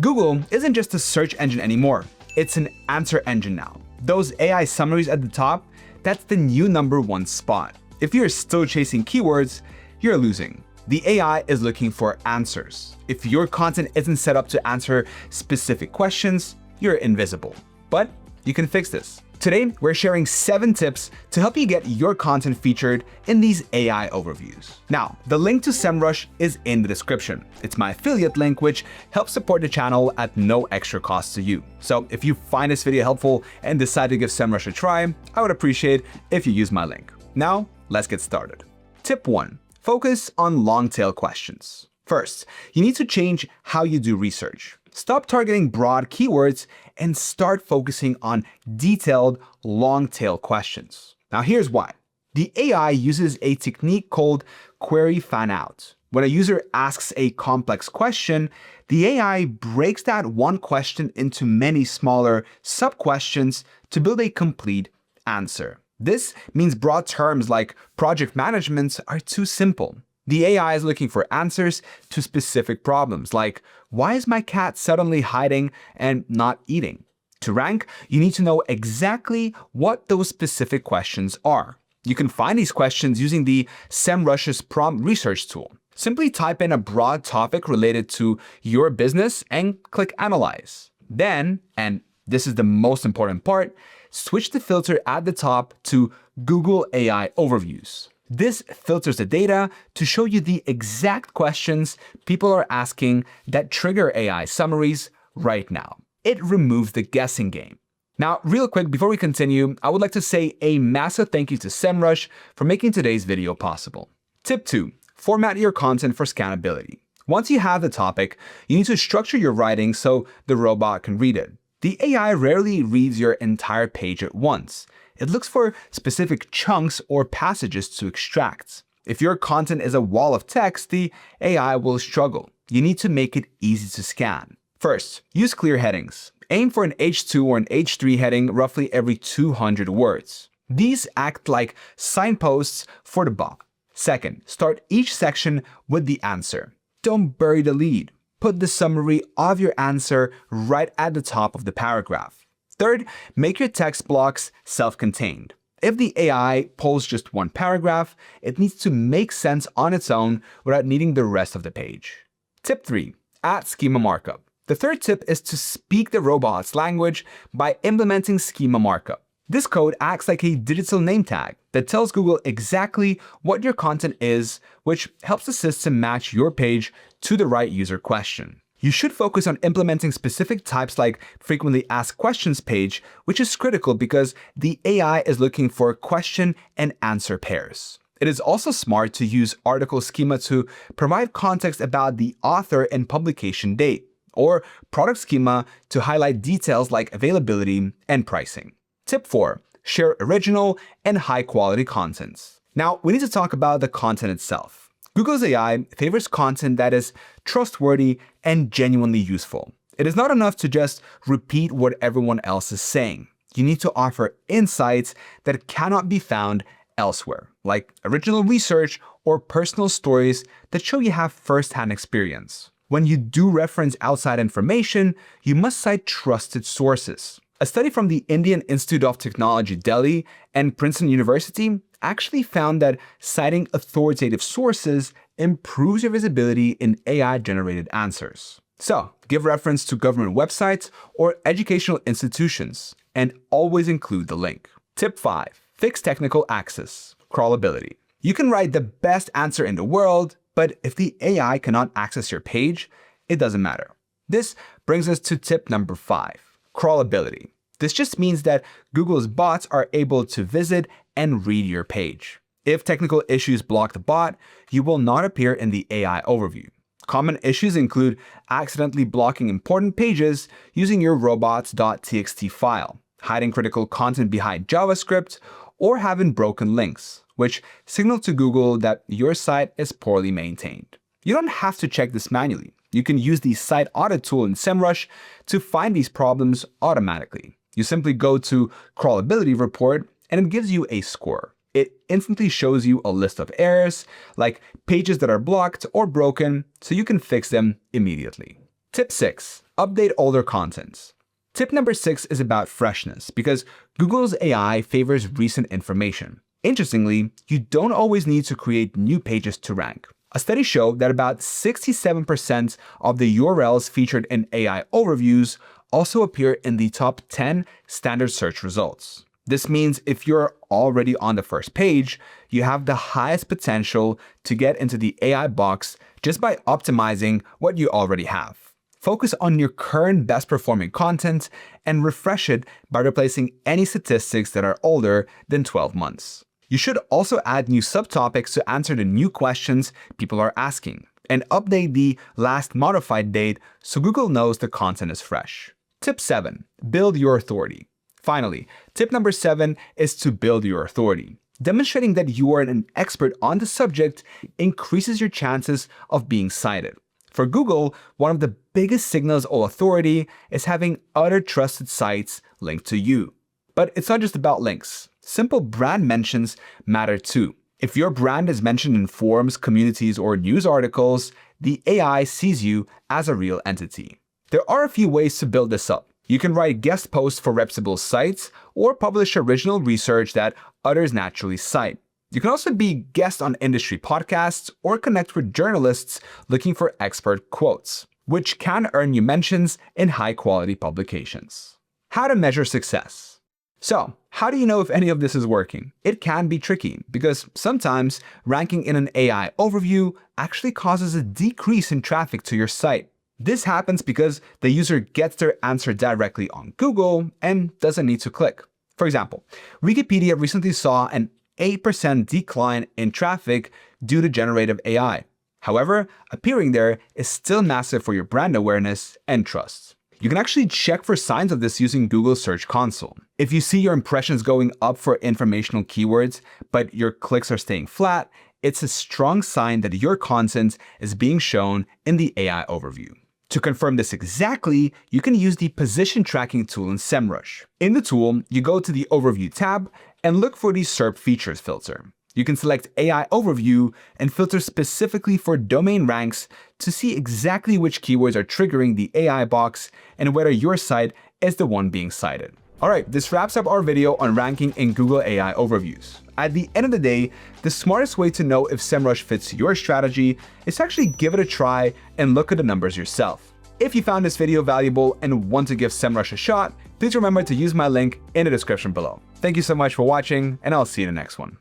Google isn't just a search engine anymore. It's an answer engine now. Those AI summaries at the top, that's the new #1 spot. If you're still chasing keywords, you're losing. The AI is looking for answers. If your content isn't set up to answer specific questions, you're invisible. But you can fix this. Today, we're sharing 7 tips to help you get your content featured in these AI overviews. Now, the link to Semrush is in the description. It's my affiliate link, which helps support the channel at no extra cost to you. So if you find this video helpful and decide to give Semrush a try, I would appreciate if you use my link. Now, let's get started. Tip 1. Focus on long-tail questions. First, you need to change how you do research. Stop targeting broad keywords and start focusing on detailed, long-tail questions. Now here's why. The AI uses a technique called query fan-out. When a user asks a complex question, the AI breaks that one question into many smaller sub-questions to build a complete answer. This means broad terms like project management are too simple. The AI is looking for answers to specific problems, like why is my cat suddenly hiding and not eating? To rank, you need to know exactly what those specific questions are. You can find these questions using the Semrush's prompt research tool. Simply type in a broad topic related to your business and click Analyze. Then, and this is the most important part, switch the filter at the top to Google AI Overviews. This filters the data to show you the exact questions people are asking that trigger AI summaries right now. It removes the guessing game. Now, real quick, before we continue, I would like to say a massive thank you to Semrush for making today's video possible. Tip 2. Format your content for scannability. Once you have the topic, you need to structure your writing so the robot can read it. The AI rarely reads your entire page at once. It looks for specific chunks or passages to extract. If your content is a wall of text, the AI will struggle. You need to make it easy to scan. First, use clear headings. Aim for an H2 or an H3 heading roughly every 200 words. These act like signposts for the bot. Second, start each section with the answer. Don't bury the lead. Put the summary of your answer right at the top of the paragraph. Third, make your text blocks self-contained. If the AI pulls just one paragraph, it needs to make sense on its own without needing the rest of the page. Tip 3. Add Schema Markup. The third tip is to speak the robot's language by implementing Schema Markup. This code acts like a digital name tag that tells Google exactly what your content is, which helps the system match your page to the right user question. You should focus on implementing specific types like frequently asked questions page, which is critical because the AI is looking for question and answer pairs. It is also smart to use article schema to provide context about the author and publication date, or product schema to highlight details like availability and pricing. Tip 4. Share original and high-quality contents. Now, we need to talk about the content itself. Google's AI favors content that is trustworthy and genuinely useful. It is not enough to just repeat what everyone else is saying. You need to offer insights that cannot be found elsewhere, like original research or personal stories that show you have first-hand experience. When you do reference outside information, you must cite trusted sources. A study from the Indian Institute of Technology, Delhi, and Princeton University actually found that citing authoritative sources improves your visibility in AI-generated answers. So, give reference to government websites or educational institutions, and always include the link. Tip 5. Fix technical access. Crawlability. You can write the best answer in the world, but if the AI cannot access your page, it doesn't matter. This brings us to tip number 5. Crawlability. This just means that Google's bots are able to visit and read your page. If technical issues block the bot, you will not appear in the AI overview. Common issues include accidentally blocking important pages using your robots.txt file, hiding critical content behind JavaScript, or having broken links, which signal to Google that your site is poorly maintained. You don't have to check this manually. You can use the site audit tool in Semrush to find these problems automatically. You simply go to Crawlability report and it gives you a score. It instantly shows you a list of errors, like pages that are blocked or broken, so you can fix them immediately. Tip 6. Update older content. Tip number 6 is about freshness, because Google's AI favors recent information. Interestingly, you don't always need to create new pages to rank. A study showed that about 67% of the URLs featured in AI overviews also appear in the top 10 standard search results. This means if you're already on the first page, you have the highest potential to get into the AI box just by optimizing what you already have. Focus on your current best performing content and refresh it by replacing any statistics that are older than 12 months. You should also add new subtopics to answer the new questions people are asking, and update the last modified date so Google knows the content is fresh. Tip 7. Build your authority. Finally, tip number 7 is to build your authority. Demonstrating that you are an expert on the subject increases your chances of being cited. For Google, one of the biggest signals of authority is having other trusted sites linked to you. But it's not just about links. Simple brand mentions matter too. If your brand is mentioned in forums, communities, or news articles, the AI sees you as a real entity. There are a few ways to build this up. You can write guest posts for reputable sites or publish original research that others naturally cite. You can also be guest on industry podcasts or connect with journalists looking for expert quotes, which can earn you mentions in high-quality publications. How to measure success. So, how do you know if any of this is working? It can be tricky because sometimes ranking in an AI overview actually causes a decrease in traffic to your site. This happens because the user gets their answer directly on Google and doesn't need to click. For example, Wikipedia recently saw an 8% decline in traffic due to generative AI. However, appearing there is still massive for your brand awareness and trust. You can actually check for signs of this using Google Search Console. If you see your impressions going up for informational keywords, but your clicks are staying flat, it's a strong sign that your content is being shown in the AI overview. To confirm this exactly, you can use the position tracking tool in Semrush. In the tool, you go to the Overview tab and look for the SERP features filter. You can select AI Overview and filter specifically for domain ranks to see exactly which keywords are triggering the AI box and whether your site is the one being cited. Alright, this wraps up our video on ranking in Google AI Overviews. At the end of the day, the smartest way to know if Semrush fits your strategy is to actually give it a try and look at the numbers yourself. If you found this video valuable and want to give Semrush a shot, please remember to use my link in the description below. Thank you so much for watching, and I'll see you in the next one.